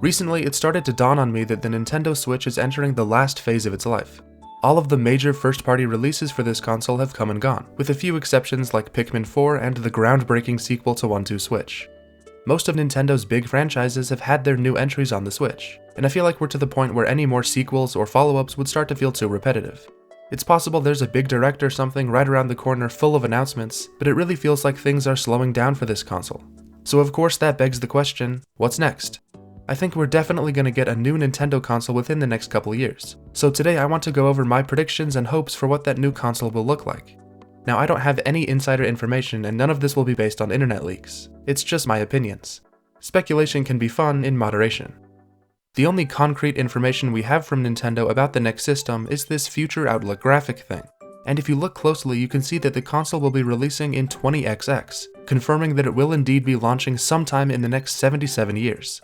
Recently, it started to dawn on me that the Nintendo Switch is entering the last phase of its life. All of the major first-party releases for this console have come and gone, with a few exceptions like Pikmin 4 and the groundbreaking sequel to 1-2 Switch. Most of Nintendo's big franchises have had their new entries on the Switch, and I feel like we're to the point where any more sequels or follow-ups would start to feel too repetitive. It's possible there's a big direct or something right around the corner full of announcements, but it really feels like things are slowing down for this console. So of course that begs the question, what's next? I think we're definitely going to get a new Nintendo console within the next couple years, so today I want to go over my predictions and hopes for what that new console will look like. Now I don't have any insider information and none of this will be based on internet leaks, it's just my opinions. Speculation can be fun in moderation. The only concrete information we have from Nintendo about the next system is this Future Outlook graphic thing, and if you look closely you can see that the console will be releasing in 20XX, confirming that it will indeed be launching sometime in the next 77 years.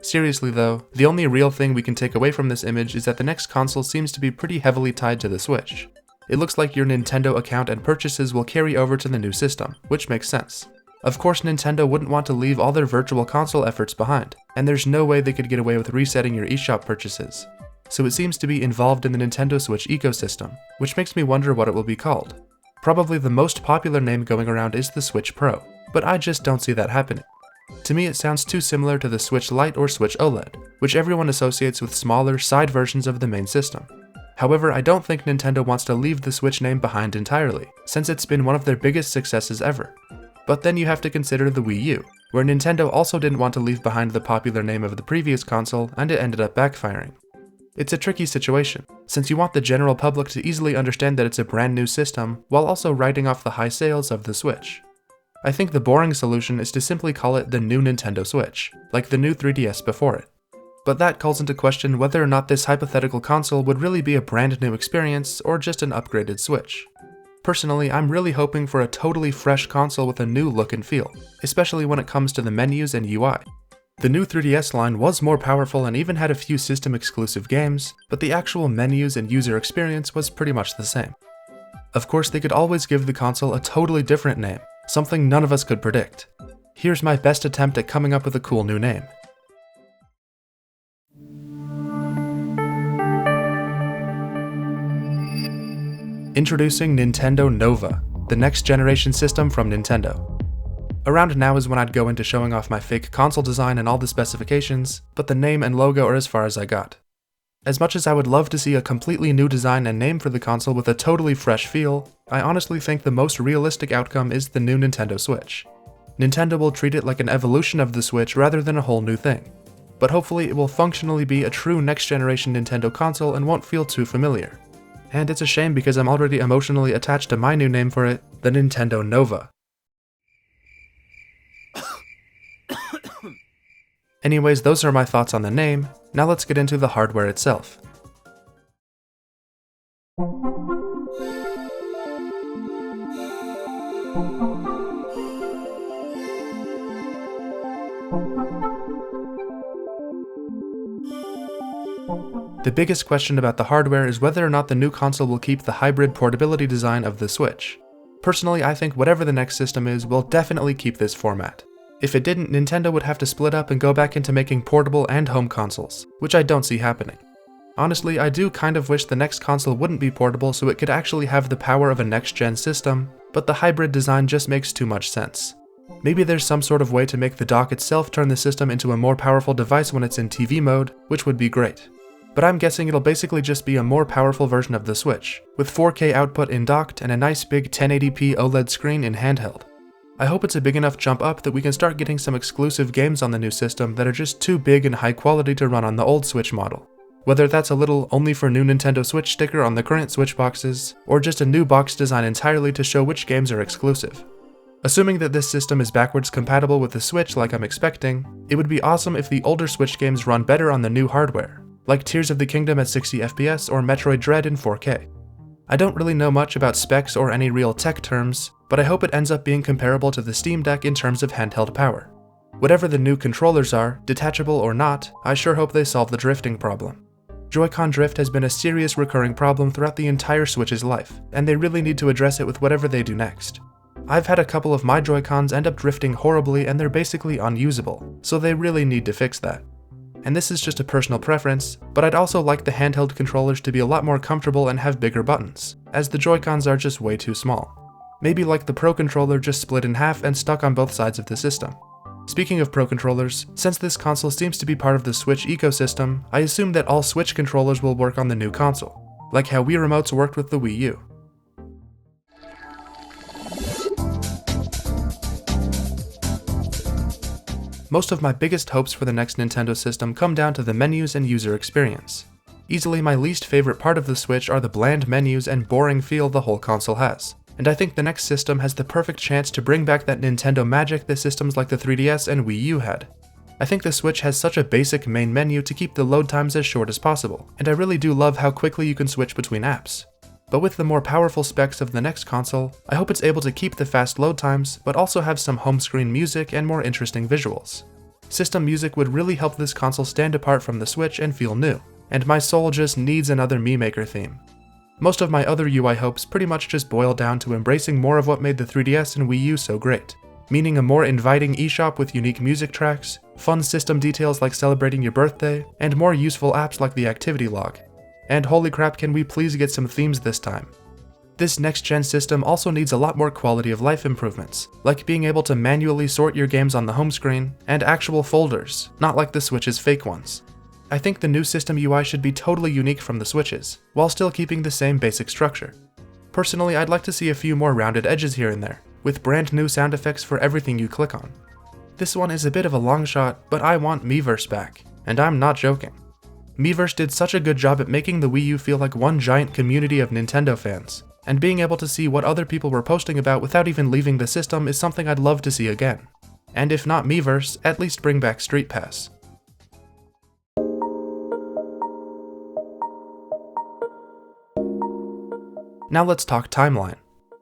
Seriously though, the only real thing we can take away from this image is that the next console seems to be pretty heavily tied to the Switch. It looks like your Nintendo account and purchases will carry over to the new system, which makes sense. Of course Nintendo wouldn't want to leave all their virtual console efforts behind, and there's no way they could get away with resetting your eShop purchases. So it seems to be involved in the Nintendo Switch ecosystem, which makes me wonder what it will be called. Probably the most popular name going around is the Switch Pro, but I just don't see that happening. To me it sounds too similar to the Switch Lite or Switch OLED, which everyone associates with smaller, side versions of the main system. However, I don't think Nintendo wants to leave the Switch name behind entirely, since it's been one of their biggest successes ever. But then you have to consider the Wii U, where Nintendo also didn't want to leave behind the popular name of the previous console and it ended up backfiring. It's a tricky situation, since you want the general public to easily understand that it's a brand new system, while also writing off the high sales of the Switch. I think the boring solution is to simply call it the new Nintendo Switch, like the new 3DS before it. But that calls into question whether or not this hypothetical console would really be a brand new experience or just an upgraded Switch. Personally, I'm really hoping for a totally fresh console with a new look and feel, especially when it comes to the menus and UI. The new 3DS line was more powerful and even had a few system-exclusive games, but the actual menus and user experience was pretty much the same. Of course, they could always give the console a totally different name, something none of us could predict. Here's my best attempt at coming up with a cool new name. Introducing Nintendo Nova, the next generation system from Nintendo. Around now is when I'd go into showing off my fake console design and all the specifications, but the name and logo are as far as I got. As much as I would love to see a completely new design and name for the console with a totally fresh feel, I honestly think the most realistic outcome is the new Nintendo Switch. Nintendo will treat it like an evolution of the Switch rather than a whole new thing. But hopefully it will functionally be a true next generation Nintendo console and won't feel too familiar. And it's a shame because I'm already emotionally attached to my new name for it, the Nintendo Nova. Anyways, those are my thoughts on the name. Now let's get into the hardware itself. The biggest question about the hardware is whether or not the new console will keep the hybrid portability design of the Switch. Personally, I think whatever the next system is will definitely keep this format. If it didn't, Nintendo would have to split up and go back into making portable and home consoles, which I don't see happening. Honestly, I do kind of wish the next console wouldn't be portable so it could actually have the power of a next-gen system, but the hybrid design just makes too much sense. Maybe there's some sort of way to make the dock itself turn the system into a more powerful device when it's in TV mode, which would be great. But I'm guessing it'll basically just be a more powerful version of the Switch, with 4K output in docked and a nice big 1080p OLED screen in handheld. I hope it's a big enough jump up that we can start getting some exclusive games on the new system that are just too big and high quality to run on the old Switch model. Whether that's a little only for new Nintendo Switch sticker on the current Switch boxes, or just a new box design entirely to show which games are exclusive. Assuming that this system is backwards compatible with the Switch like I'm expecting, it would be awesome if the older Switch games run better on the new hardware, like Tears of the Kingdom at 60 FPS or Metroid Dread in 4K. I don't really know much about specs or any real tech terms, but I hope it ends up being comparable to the Steam Deck in terms of handheld power. Whatever the new controllers are, detachable or not, I sure hope they solve the drifting problem. Joy-Con drift has been a serious recurring problem throughout the entire Switch's life, and they really need to address it with whatever they do next. I've had a couple of my Joy-Cons end up drifting horribly and they're basically unusable, so they really need to fix that. And this is just a personal preference, but I'd also like the handheld controllers to be a lot more comfortable and have bigger buttons, as the Joy-Cons are just way too small. Maybe like the Pro Controller just split in half and stuck on both sides of the system. Speaking of Pro Controllers, since this console seems to be part of the Switch ecosystem, I assume that all Switch controllers will work on the new console, like how Wii remotes worked with the Wii U. Most of my biggest hopes for the next Nintendo system come down to the menus and user experience. Easily my least favorite part of the Switch are the bland menus and boring feel the whole console has, and I think the next system has the perfect chance to bring back that Nintendo magic that systems like the 3DS and Wii U had. I think the Switch has such a basic main menu to keep the load times as short as possible, and I really do love how quickly you can switch between apps. But with the more powerful specs of the next console, I hope it's able to keep the fast load times, but also have some home screen music and more interesting visuals. System music would really help this console stand apart from the Switch and feel new, and my soul just needs another Mii Maker theme. Most of my other UI hopes pretty much just boil down to embracing more of what made the 3DS and Wii U so great, meaning a more inviting eShop with unique music tracks, fun system details like celebrating your birthday, and more useful apps like the activity log. And holy crap, can we please get some themes this time? This next-gen system also needs a lot more quality of life improvements, like being able to manually sort your games on the home screen, and actual folders, not like the Switch's fake ones. I think the new system UI should be totally unique from the Switch's, while still keeping the same basic structure. Personally, I'd like to see a few more rounded edges here and there, with brand new sound effects for everything you click on. This one is a bit of a long shot, but I want Miiverse back, and I'm not joking. Miiverse did such a good job at making the Wii U feel like one giant community of Nintendo fans, and being able to see what other people were posting about without even leaving the system is something I'd love to see again. And if not Miiverse, at least bring back Street Pass. Now let's talk timeline.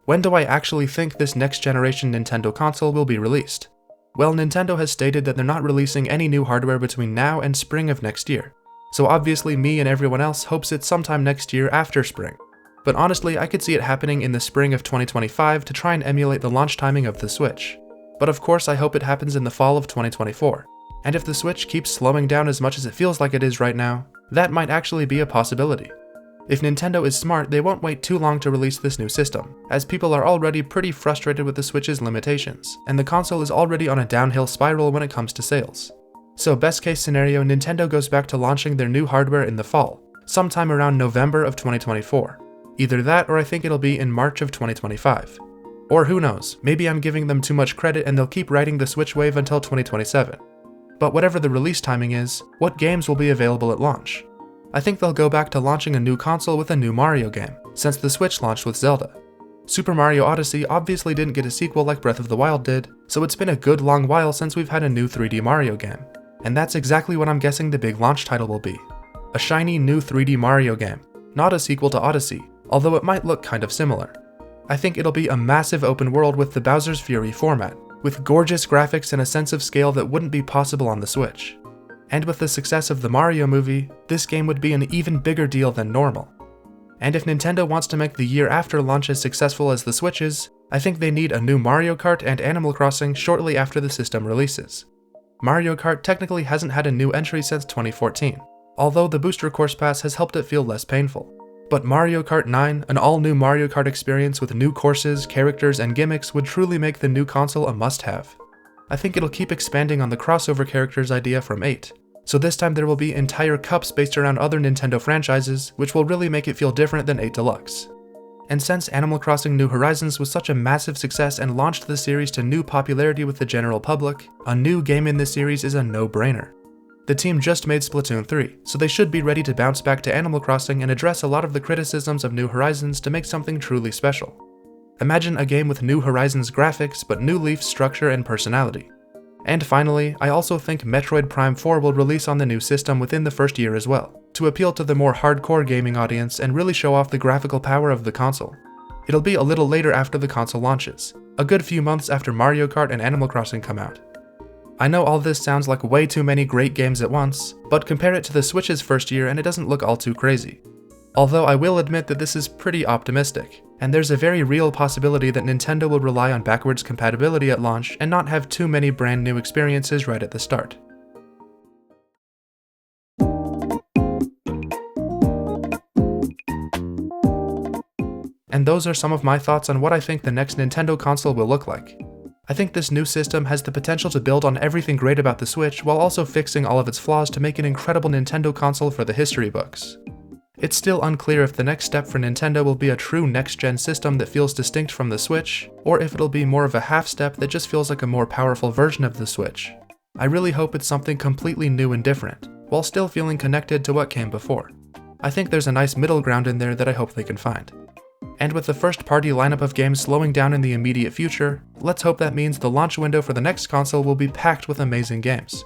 When do I actually think this next generation Nintendo console will be released? Well, Nintendo has stated that they're not releasing any new hardware between now and spring of next year. So obviously me and everyone else hopes it's sometime next year after spring. But honestly, I could see it happening in the spring of 2025 to try and emulate the launch timing of the Switch. But of course I hope it happens in the fall of 2024. And if the Switch keeps slowing down as much as it feels like it is right now, that might actually be a possibility. If Nintendo is smart, they won't wait too long to release this new system, as people are already pretty frustrated with the Switch's limitations, and the console is already on a downhill spiral when it comes to sales. So best case scenario, Nintendo goes back to launching their new hardware in the fall, sometime around November of 2024. Either that or I think it'll be in March of 2025. Or who knows, maybe I'm giving them too much credit and they'll keep riding the Switch wave until 2027. But whatever the release timing is, what games will be available at launch? I think they'll go back to launching a new console with a new Mario game, since the Switch launched with Zelda. Super Mario Odyssey obviously didn't get a sequel like Breath of the Wild did, so it's been a good long while since we've had a new 3D Mario game. And that's exactly what I'm guessing the big launch title will be. A shiny new 3D Mario game, not a sequel to Odyssey, although it might look kind of similar. I think it'll be a massive open world with the Bowser's Fury format, with gorgeous graphics and a sense of scale that wouldn't be possible on the Switch. And with the success of the Mario movie, this game would be an even bigger deal than normal. And if Nintendo wants to make the year after launch as successful as the Switch is, I think they need a new Mario Kart and Animal Crossing shortly after the system releases. Mario Kart technically hasn't had a new entry since 2014, although the Booster Course Pass has helped it feel less painful. But Mario Kart 9, an all-new Mario Kart experience with new courses, characters, and gimmicks would truly make the new console a must-have. I think it'll keep expanding on the crossover characters idea from 8. So this time there will be entire cups based around other Nintendo franchises, which will really make it feel different than 8 Deluxe. And since Animal Crossing New Horizons was such a massive success and launched the series to new popularity with the general public, a new game in this series is a no-brainer. The team just made Splatoon 3, so they should be ready to bounce back to Animal Crossing and address a lot of the criticisms of New Horizons to make something truly special. Imagine a game with New Horizons graphics, but New Leaf's structure and personality. And finally, I also think Metroid Prime 4 will release on the new system within the first year as well, to appeal to the more hardcore gaming audience and really show off the graphical power of the console. It'll be a little later after the console launches, a good few months after Mario Kart and Animal Crossing come out. I know all this sounds like way too many great games at once, but compare it to the Switch's first year and it doesn't look all too crazy. Although I will admit that this is pretty optimistic, and there's a very real possibility that Nintendo will rely on backwards compatibility at launch and not have too many brand new experiences right at the start. And those are some of my thoughts on what I think the next Nintendo console will look like. I think this new system has the potential to build on everything great about the Switch while also fixing all of its flaws to make an incredible Nintendo console for the history books. It's still unclear if the next step for Nintendo will be a true next-gen system that feels distinct from the Switch, or if it'll be more of a half step that just feels like a more powerful version of the Switch. I really hope it's something completely new and different, while still feeling connected to what came before. I think there's a nice middle ground in there that I hope they can find. And with the first-party lineup of games slowing down in the immediate future, let's hope that means the launch window for the next console will be packed with amazing games.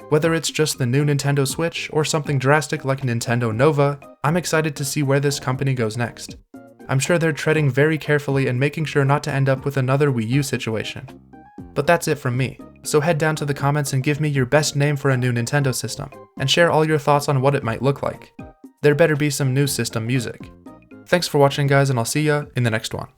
Whether it's just the new Nintendo Switch or something drastic like Nintendo Nova, I'm excited to see where this company goes next. I'm sure they're treading very carefully and making sure not to end up with another Wii U situation. But that's it from me, so head down to the comments and give me your best name for a new Nintendo system, and share all your thoughts on what it might look like. There better be some new system music. Thanks for watching guys, and I'll see ya in the next one.